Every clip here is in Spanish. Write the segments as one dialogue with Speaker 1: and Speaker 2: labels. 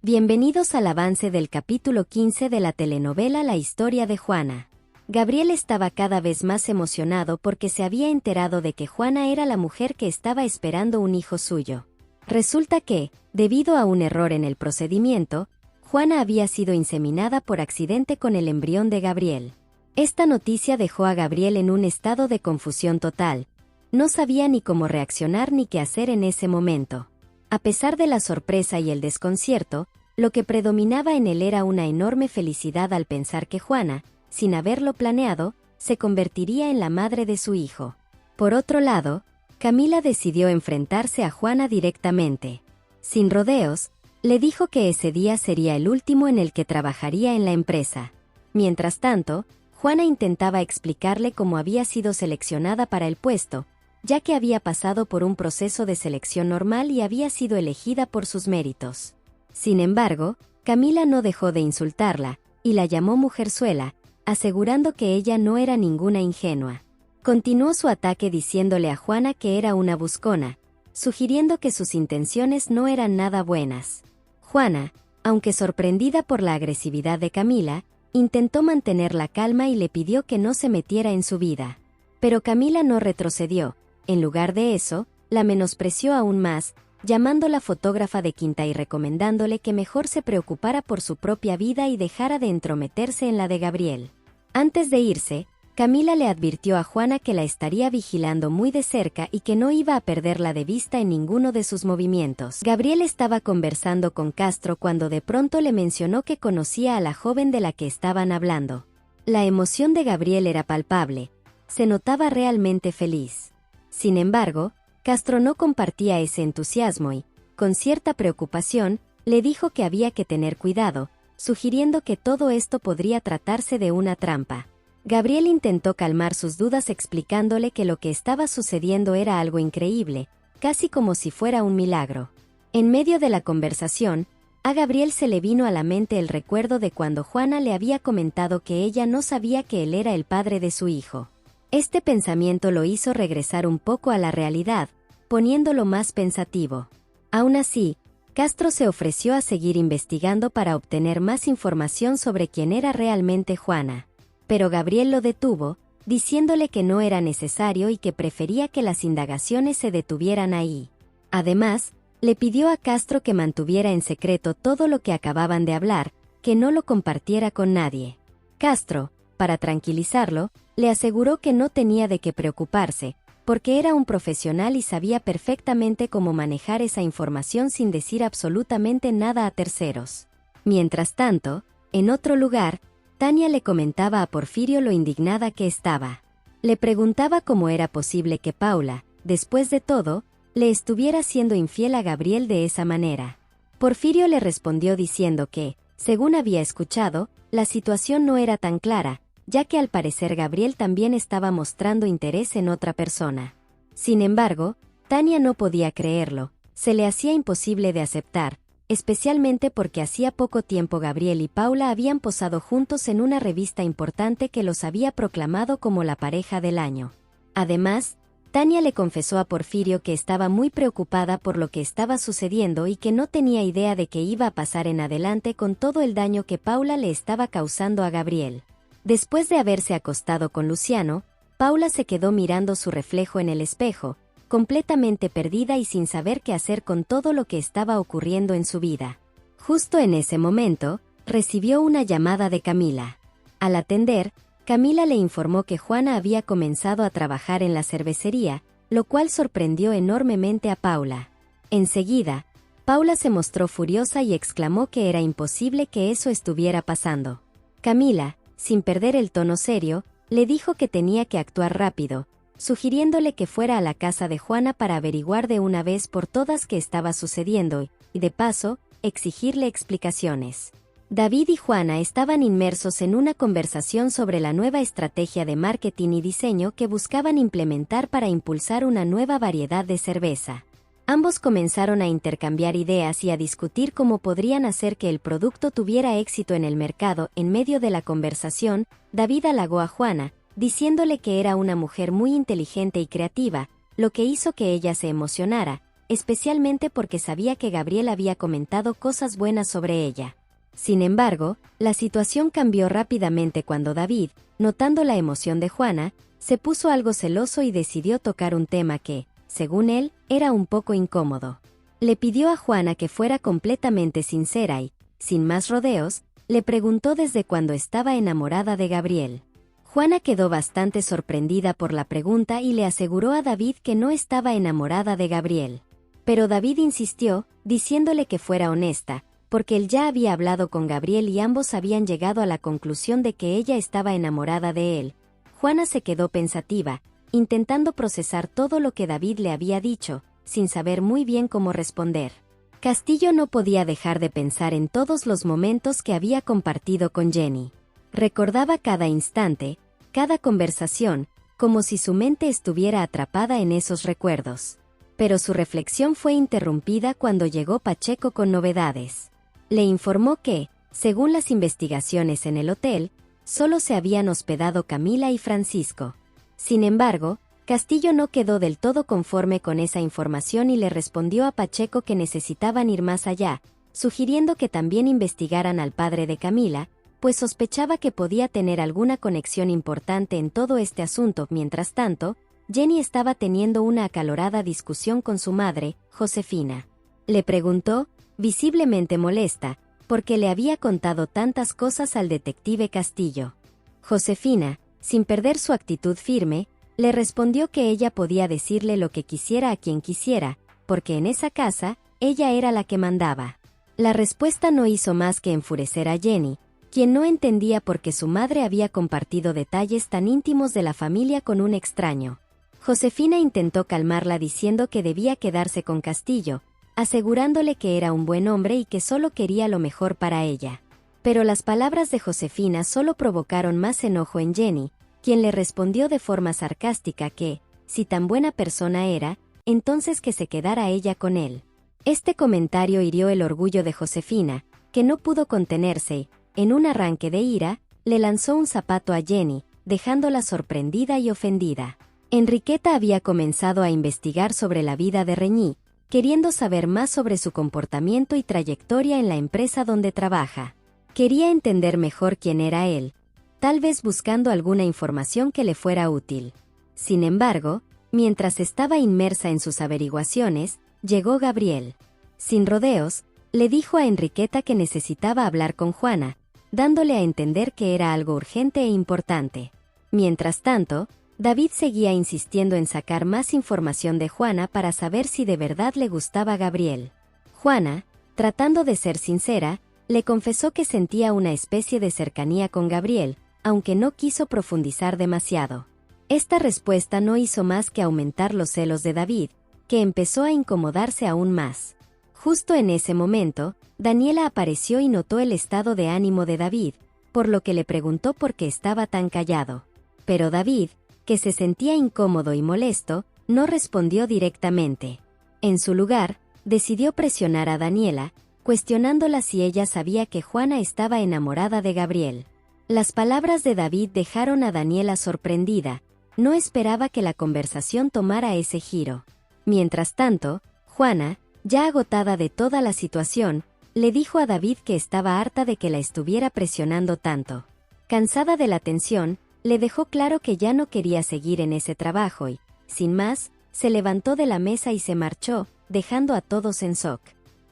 Speaker 1: Bienvenidos al avance del capítulo 15 de la telenovela La historia de Juana. Gabriel estaba cada vez más emocionado porque se había enterado de que Juana era la mujer que estaba esperando un hijo suyo. Resulta que, debido a un error en el procedimiento, Juana había sido inseminada por accidente con el embrión de Gabriel. Esta noticia dejó a Gabriel en un estado de confusión total. No sabía ni cómo reaccionar ni qué hacer en ese momento. A pesar de la sorpresa y el desconcierto, lo que predominaba en él era una enorme felicidad al pensar que Juana, sin haberlo planeado, se convertiría en la madre de su hijo. Por otro lado, Camila decidió enfrentarse a Juana directamente. Sin rodeos, le dijo que ese día sería el último en el que trabajaría en la empresa. Mientras tanto, Juana intentaba explicarle cómo había sido seleccionada para el puesto, ya que había pasado por un proceso de selección normal y había sido elegida por sus méritos. Sin embargo, Camila no dejó de insultarla, y la llamó mujerzuela, asegurando que ella no era ninguna ingenua. Continuó su ataque diciéndole a Juana que era una buscona, sugiriendo que sus intenciones no eran nada buenas. Juana, aunque sorprendida por la agresividad de Camila, intentó mantener la calma y le pidió que no se metiera en su vida. Pero Camila no retrocedió. En lugar de eso, la menospreció aún más, llamándola fotógrafa de quinta y recomendándole que mejor se preocupara por su propia vida y dejara de entrometerse en la de Gabriel. Antes de irse, Camila le advirtió a Juana que la estaría vigilando muy de cerca y que no iba a perderla de vista en ninguno de sus movimientos. Gabriel estaba conversando con Castro cuando de pronto le mencionó que conocía a la joven de la que estaban hablando. La emoción de Gabriel era palpable, se notaba realmente feliz. Sin embargo, Castro no compartía ese entusiasmo y, con cierta preocupación, le dijo que había que tener cuidado, sugiriendo que todo esto podría tratarse de una trampa. Gabriel intentó calmar sus dudas explicándole que lo que estaba sucediendo era algo increíble, casi como si fuera un milagro. En medio de la conversación, a Gabriel se le vino a la mente el recuerdo de cuando Juana le había comentado que ella no sabía que él era el padre de su hijo. Este pensamiento lo hizo regresar un poco a la realidad, poniéndolo más pensativo. Aún así, Castro se ofreció a seguir investigando para obtener más información sobre quién era realmente Juana. Pero Gabriel lo detuvo, diciéndole que no era necesario y que prefería que las indagaciones se detuvieran ahí. Además, le pidió a Castro que mantuviera en secreto todo lo que acababan de hablar, que no lo compartiera con nadie. Castro, para tranquilizarlo, le aseguró que no tenía de qué preocuparse, porque era un profesional y sabía perfectamente cómo manejar esa información sin decir absolutamente nada a terceros. Mientras tanto, en otro lugar, Tania le comentaba a Porfirio lo indignada que estaba. Le preguntaba cómo era posible que Paula, después de todo, le estuviera siendo infiel a Gabriel de esa manera. Porfirio le respondió diciendo que, según había escuchado, la situación no era tan clara, ya que al parecer Gabriel también estaba mostrando interés en otra persona. Sin embargo, Tania no podía creerlo, se le hacía imposible de aceptar, especialmente porque hacía poco tiempo Gabriel y Paula habían posado juntos en una revista importante que los había proclamado como la pareja del año. Además, Tania le confesó a Porfirio que estaba muy preocupada por lo que estaba sucediendo y que no tenía idea de qué iba a pasar en adelante con todo el daño que Paula le estaba causando a Gabriel. Después de haberse acostado con Luciano, Paula se quedó mirando su reflejo en el espejo, completamente perdida y sin saber qué hacer con todo lo que estaba ocurriendo en su vida. Justo en ese momento, recibió una llamada de Camila. Al atender, Camila le informó que Juana había comenzado a trabajar en la cervecería, lo cual sorprendió enormemente a Paula. Enseguida, Paula se mostró furiosa y exclamó que era imposible que eso estuviera pasando. Camila, sin perder el tono serio, le dijo que tenía que actuar rápido, sugiriéndole que fuera a la casa de Juana para averiguar de una vez por todas qué estaba sucediendo y, de paso, exigirle explicaciones. David y Juana estaban inmersos en una conversación sobre la nueva estrategia de marketing y diseño que buscaban implementar para impulsar una nueva variedad de cerveza. Ambos comenzaron a intercambiar ideas y a discutir cómo podrían hacer que el producto tuviera éxito en el mercado. En medio de la conversación, David halagó a Juana, diciéndole que era una mujer muy inteligente y creativa, lo que hizo que ella se emocionara, especialmente porque sabía que Gabriel había comentado cosas buenas sobre ella. Sin embargo, la situación cambió rápidamente cuando David, notando la emoción de Juana, se puso algo celoso y decidió tocar un tema que, según él, era un poco incómodo. Le pidió a Juana que fuera completamente sincera y, sin más rodeos, le preguntó desde cuándo estaba enamorada de Gabriel. Juana quedó bastante sorprendida por la pregunta y le aseguró a David que no estaba enamorada de Gabriel. Pero David insistió, diciéndole que fuera honesta, porque él ya había hablado con Gabriel y ambos habían llegado a la conclusión de que ella estaba enamorada de él. Juana se quedó pensativa, intentando procesar todo lo que David le había dicho, sin saber muy bien cómo responder. Castillo no podía dejar de pensar en todos los momentos que había compartido con Jenny. Recordaba cada instante, cada conversación, como si su mente estuviera atrapada en esos recuerdos. Pero su reflexión fue interrumpida cuando llegó Pacheco con novedades. Le informó que, según las investigaciones en el hotel, solo se habían hospedado Camila y Francisco. Sin embargo, Castillo no quedó del todo conforme con esa información y le respondió a Pacheco que necesitaban ir más allá, sugiriendo que también investigaran al padre de Camila, pues sospechaba que podía tener alguna conexión importante en todo este asunto. Mientras tanto, Jenny estaba teniendo una acalorada discusión con su madre, Josefina. Le preguntó, visiblemente molesta, porque le había contado tantas cosas al detective Castillo. Josefina, sin perder su actitud firme, le respondió que ella podía decirle lo que quisiera a quien quisiera, porque en esa casa, ella era la que mandaba. La respuesta no hizo más que enfurecer a Jenny, quien no entendía por qué su madre había compartido detalles tan íntimos de la familia con un extraño. Josefina intentó calmarla diciendo que debía quedarse con Castillo, asegurándole que era un buen hombre y que solo quería lo mejor para ella. Pero las palabras de Josefina solo provocaron más enojo en Jenny, quien le respondió de forma sarcástica que, si tan buena persona era, entonces que se quedara ella con él. Este comentario hirió el orgullo de Josefina, que no pudo contenerse y, en un arranque de ira, le lanzó un zapato a Jenny, dejándola sorprendida y ofendida. Enriqueta había comenzado a investigar sobre la vida de Reñí, queriendo saber más sobre su comportamiento y trayectoria en la empresa donde trabaja. Quería entender mejor quién era él, tal vez buscando alguna información que le fuera útil. Sin embargo, mientras estaba inmersa en sus averiguaciones, llegó Gabriel. Sin rodeos, le dijo a Enriqueta que necesitaba hablar con Juana, dándole a entender que era algo urgente e importante. Mientras tanto, David seguía insistiendo en sacar más información de Juana para saber si de verdad le gustaba Gabriel. Juana, tratando de ser sincera, le confesó que sentía una especie de cercanía con Gabriel, aunque no quiso profundizar demasiado. Esta respuesta no hizo más que aumentar los celos de David, que empezó a incomodarse aún más. Justo en ese momento, Daniela apareció y notó el estado de ánimo de David, por lo que le preguntó por qué estaba tan callado. Pero David, que se sentía incómodo y molesto, no respondió directamente. En su lugar, decidió presionar a Daniela, cuestionándola si ella sabía que Juana estaba enamorada de Gabriel. Las palabras de David dejaron a Daniela sorprendida, no esperaba que la conversación tomara ese giro. Mientras tanto, Juana, ya agotada de toda la situación, le dijo a David que estaba harta de que la estuviera presionando tanto. Cansada de la tensión, le dejó claro que ya no quería seguir en ese trabajo y, sin más, se levantó de la mesa y se marchó, dejando a todos en shock.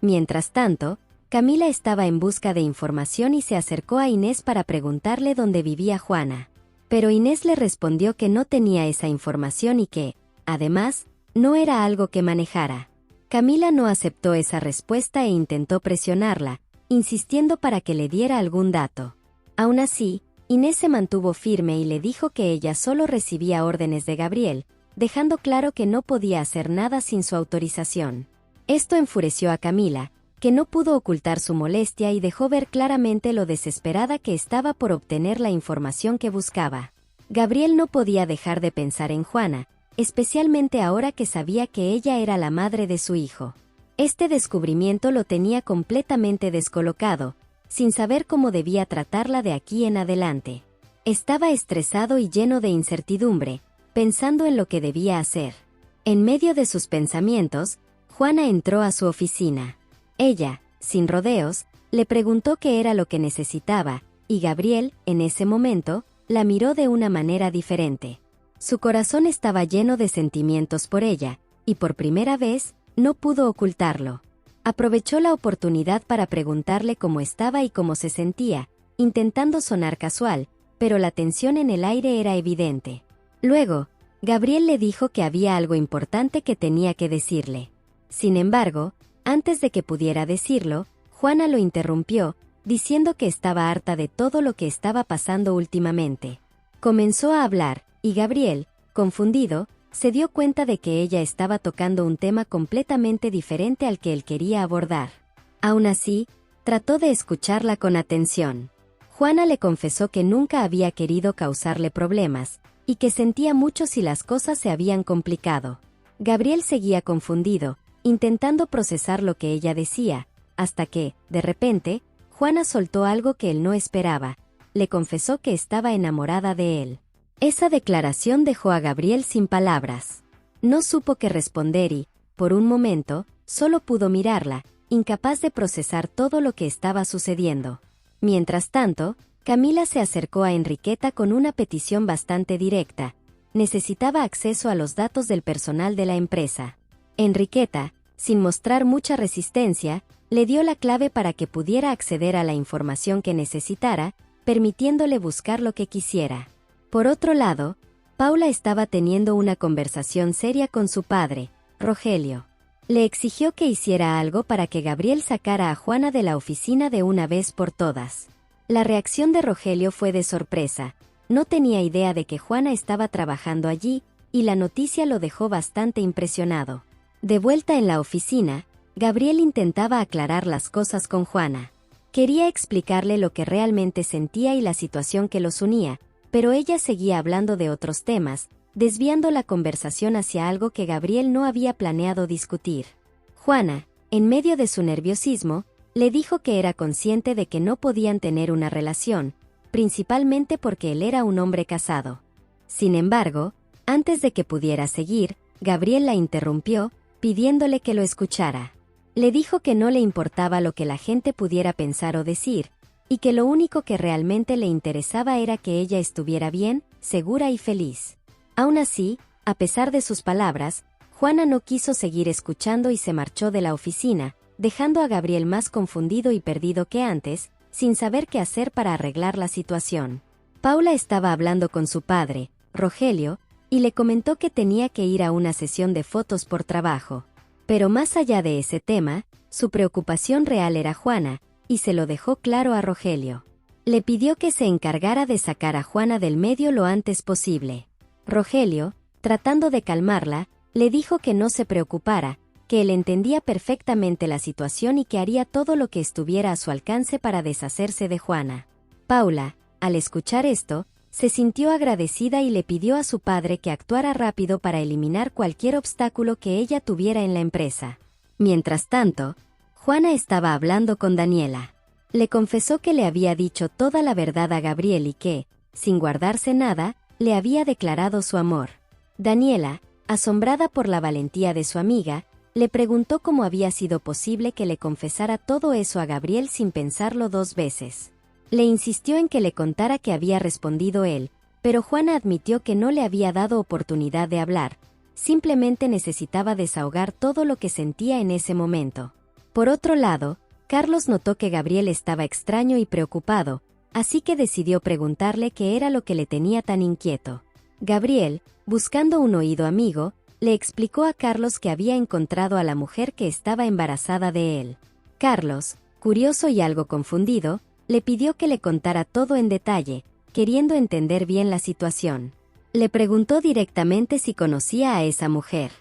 Speaker 1: Mientras tanto, Camila estaba en busca de información y se acercó a Inés para preguntarle dónde vivía Juana. Pero Inés le respondió que no tenía esa información y que, además, no era algo que manejara. Camila no aceptó esa respuesta e intentó presionarla, insistiendo para que le diera algún dato. Aún así, Inés se mantuvo firme y le dijo que ella solo recibía órdenes de Gabriel, dejando claro que no podía hacer nada sin su autorización. Esto enfureció a Camila, que no pudo ocultar su molestia y dejó ver claramente lo desesperada que estaba por obtener la información que buscaba. Gabriel no podía dejar de pensar en Juana, especialmente ahora que sabía que ella era la madre de su hijo. Este descubrimiento lo tenía completamente descolocado, sin saber cómo debía tratarla de aquí en adelante. Estaba estresado y lleno de incertidumbre, pensando en lo que debía hacer. En medio de sus pensamientos, Juana entró a su oficina. Ella, sin rodeos, le preguntó qué era lo que necesitaba, y Gabriel, en ese momento, la miró de una manera diferente. Su corazón estaba lleno de sentimientos por ella, y por primera vez, no pudo ocultarlo. Aprovechó la oportunidad para preguntarle cómo estaba y cómo se sentía, intentando sonar casual, pero la tensión en el aire era evidente. Luego, Gabriel le dijo que había algo importante que tenía que decirle. Sin embargo, antes de que pudiera decirlo, Juana lo interrumpió, diciendo que estaba harta de todo lo que estaba pasando últimamente. Comenzó a hablar, y Gabriel, confundido, se dio cuenta de que ella estaba tocando un tema completamente diferente al que él quería abordar. Aún así, trató de escucharla con atención. Juana le confesó que nunca había querido causarle problemas, y que sentía mucho si las cosas se habían complicado. Gabriel seguía confundido, intentando procesar lo que ella decía, hasta que, de repente, Juana soltó algo que él no esperaba. Le confesó que estaba enamorada de él. Esa declaración dejó a Gabriel sin palabras. No supo qué responder y, por un momento, solo pudo mirarla, incapaz de procesar todo lo que estaba sucediendo. Mientras tanto, Camila se acercó a Enriqueta con una petición bastante directa. Necesitaba acceso a los datos del personal de la empresa. Enriqueta, sin mostrar mucha resistencia, le dio la clave para que pudiera acceder a la información que necesitara, permitiéndole buscar lo que quisiera. Por otro lado, Paula estaba teniendo una conversación seria con su padre, Rogelio. Le exigió que hiciera algo para que Gabriel sacara a Juana de la oficina de una vez por todas. La reacción de Rogelio fue de sorpresa. No tenía idea de que Juana estaba trabajando allí, y la noticia lo dejó bastante impresionado. De vuelta en la oficina, Gabriel intentaba aclarar las cosas con Juana. Quería explicarle lo que realmente sentía y la situación que los unía, pero ella seguía hablando de otros temas, desviando la conversación hacia algo que Gabriel no había planeado discutir. Juana, en medio de su nerviosismo, le dijo que era consciente de que no podían tener una relación, principalmente porque él era un hombre casado. Sin embargo, antes de que pudiera seguir, Gabriel la interrumpió, pidiéndole que lo escuchara. Le dijo que no le importaba lo que la gente pudiera pensar o decir, y que lo único que realmente le interesaba era que ella estuviera bien, segura y feliz. Aún así, a pesar de sus palabras, Juana no quiso seguir escuchando y se marchó de la oficina, dejando a Gabriel más confundido y perdido que antes, sin saber qué hacer para arreglar la situación. Paula estaba hablando con su padre, Rogelio, y le comentó que tenía que ir a una sesión de fotos por trabajo. Pero más allá de ese tema, su preocupación real era Juana, y se lo dejó claro a Rogelio. Le pidió que se encargara de sacar a Juana del medio lo antes posible. Rogelio, tratando de calmarla, le dijo que no se preocupara, que él entendía perfectamente la situación y que haría todo lo que estuviera a su alcance para deshacerse de Juana. Paula, al escuchar esto, se sintió agradecida y le pidió a su padre que actuara rápido para eliminar cualquier obstáculo que ella tuviera en la empresa. Mientras tanto, Juana estaba hablando con Daniela. Le confesó que le había dicho toda la verdad a Gabriel y que, sin guardarse nada, le había declarado su amor. Daniela, asombrada por la valentía de su amiga, le preguntó cómo había sido posible que le confesara todo eso a Gabriel sin pensarlo dos veces. Le insistió en que le contara que había respondido él, pero Juana admitió que no le había dado oportunidad de hablar, simplemente necesitaba desahogar todo lo que sentía en ese momento. Por otro lado, Carlos notó que Gabriel estaba extraño y preocupado, así que decidió preguntarle qué era lo que le tenía tan inquieto. Gabriel, buscando un oído amigo, le explicó a Carlos que había encontrado a la mujer que estaba embarazada de él. Carlos, curioso y algo confundido, le pidió que le contara todo en detalle, queriendo entender bien la situación. Le preguntó directamente si conocía a esa mujer.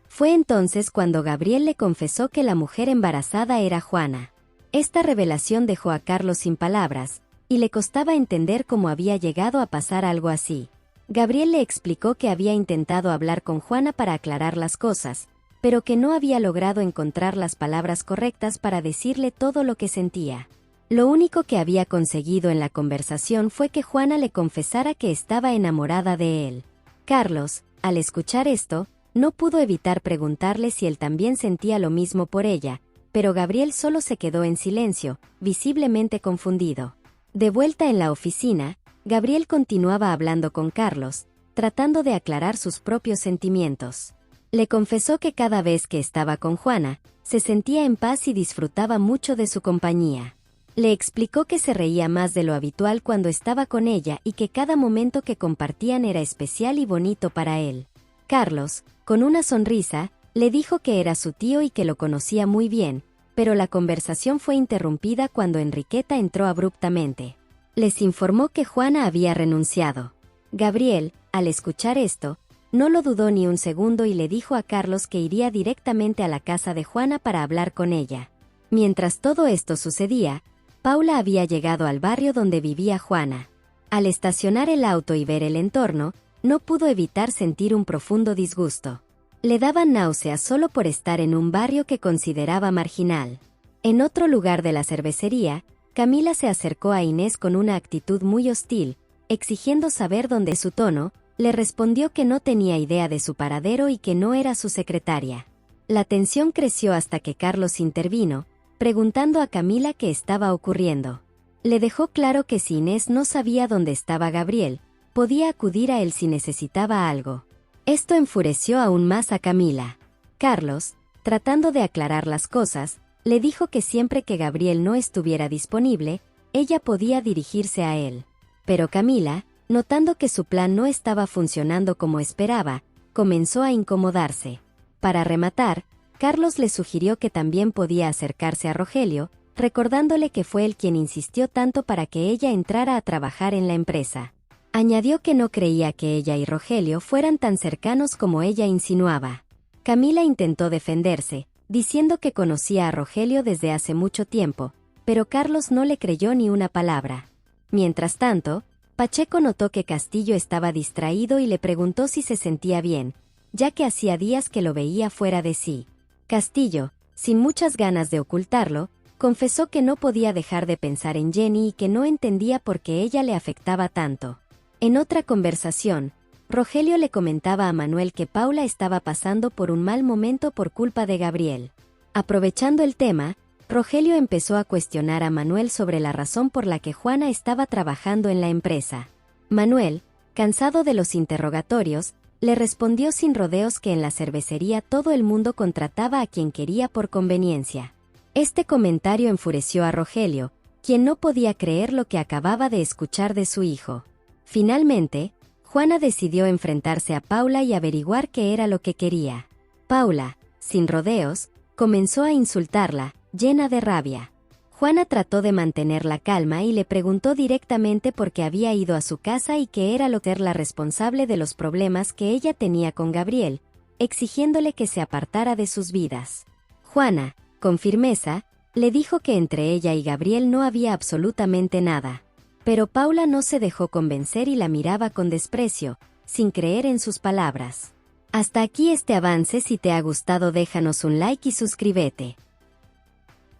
Speaker 1: Fue entonces cuando Gabriel le confesó que la mujer embarazada era Juana. Esta revelación dejó a Carlos sin palabras, y le costaba entender cómo había llegado a pasar algo así. Gabriel le explicó que había intentado hablar con Juana para aclarar las cosas, pero que no había logrado encontrar las palabras correctas para decirle todo lo que sentía. Lo único que había conseguido en la conversación fue que Juana le confesara que estaba enamorada de él. Carlos, al escuchar esto, no pudo evitar preguntarle si él también sentía lo mismo por ella, pero Gabriel solo se quedó en silencio, visiblemente confundido. De vuelta en la oficina, Gabriel continuaba hablando con Carlos, tratando de aclarar sus propios sentimientos. Le confesó que cada vez que estaba con Juana, se sentía en paz y disfrutaba mucho de su compañía. Le explicó que se reía más de lo habitual cuando estaba con ella y que cada momento que compartían era especial y bonito para él. Carlos, con una sonrisa, le dijo que era su tío y que lo conocía muy bien, pero la conversación fue interrumpida cuando Enriqueta entró abruptamente. Les informó que Juana había renunciado. Gabriel, al escuchar esto, no lo dudó ni un segundo y le dijo a Carlos que iría directamente a la casa de Juana para hablar con ella. Mientras todo esto sucedía, Paula había llegado al barrio donde vivía Juana. Al estacionar el auto y ver el entorno, no pudo evitar sentir un profundo disgusto. Le daban náuseas solo por estar en un barrio que consideraba marginal. En otro lugar de la cervecería, Camila se acercó a Inés con una actitud muy hostil, exigiendo saber dónde su tono, le respondió que no tenía idea de su paradero y que no era su secretaria. La tensión creció hasta que Carlos intervino, preguntando a Camila qué estaba ocurriendo. Le dejó claro que si Inés no sabía dónde estaba Gabriel, podía acudir a él si necesitaba algo. Esto enfureció aún más a Camila. Carlos, tratando de aclarar las cosas, le dijo que siempre que Gabriel no estuviera disponible, ella podía dirigirse a él. Pero Camila, notando que su plan no estaba funcionando como esperaba, comenzó a incomodarse. Para rematar, Carlos le sugirió que también podía acercarse a Rogelio, recordándole que fue él quien insistió tanto para que ella entrara a trabajar en la empresa. Añadió que no creía que ella y Rogelio fueran tan cercanos como ella insinuaba. Camila intentó defenderse, diciendo que conocía a Rogelio desde hace mucho tiempo, pero Carlos no le creyó ni una palabra. Mientras tanto, Pacheco notó que Castillo estaba distraído y le preguntó si se sentía bien, ya que hacía días que lo veía fuera de sí. Castillo, sin muchas ganas de ocultarlo, confesó que no podía dejar de pensar en Jenny y que no entendía por qué ella le afectaba tanto. En otra conversación, Rogelio le comentaba a Manuel que Paula estaba pasando por un mal momento por culpa de Gabriel. Aprovechando el tema, Rogelio empezó a cuestionar a Manuel sobre la razón por la que Juana estaba trabajando en la empresa. Manuel, cansado de los interrogatorios, le respondió sin rodeos que en la cervecería todo el mundo contrataba a quien quería por conveniencia. Este comentario enfureció a Rogelio, quien no podía creer lo que acababa de escuchar de su hijo. Finalmente, Juana decidió enfrentarse a Paula y averiguar qué era lo que quería. Paula, sin rodeos, comenzó a insultarla, llena de rabia. Juana trató de mantener la calma y le preguntó directamente por qué había ido a su casa y qué era lo que era la responsable de los problemas que ella tenía con Gabriel, exigiéndole que se apartara de sus vidas. Juana, con firmeza, le dijo que entre ella y Gabriel no había absolutamente nada. Pero Paula no se dejó convencer y la miraba con desprecio, sin creer en sus palabras. Hasta aquí este avance. Si te ha gustado déjanos un like y suscríbete.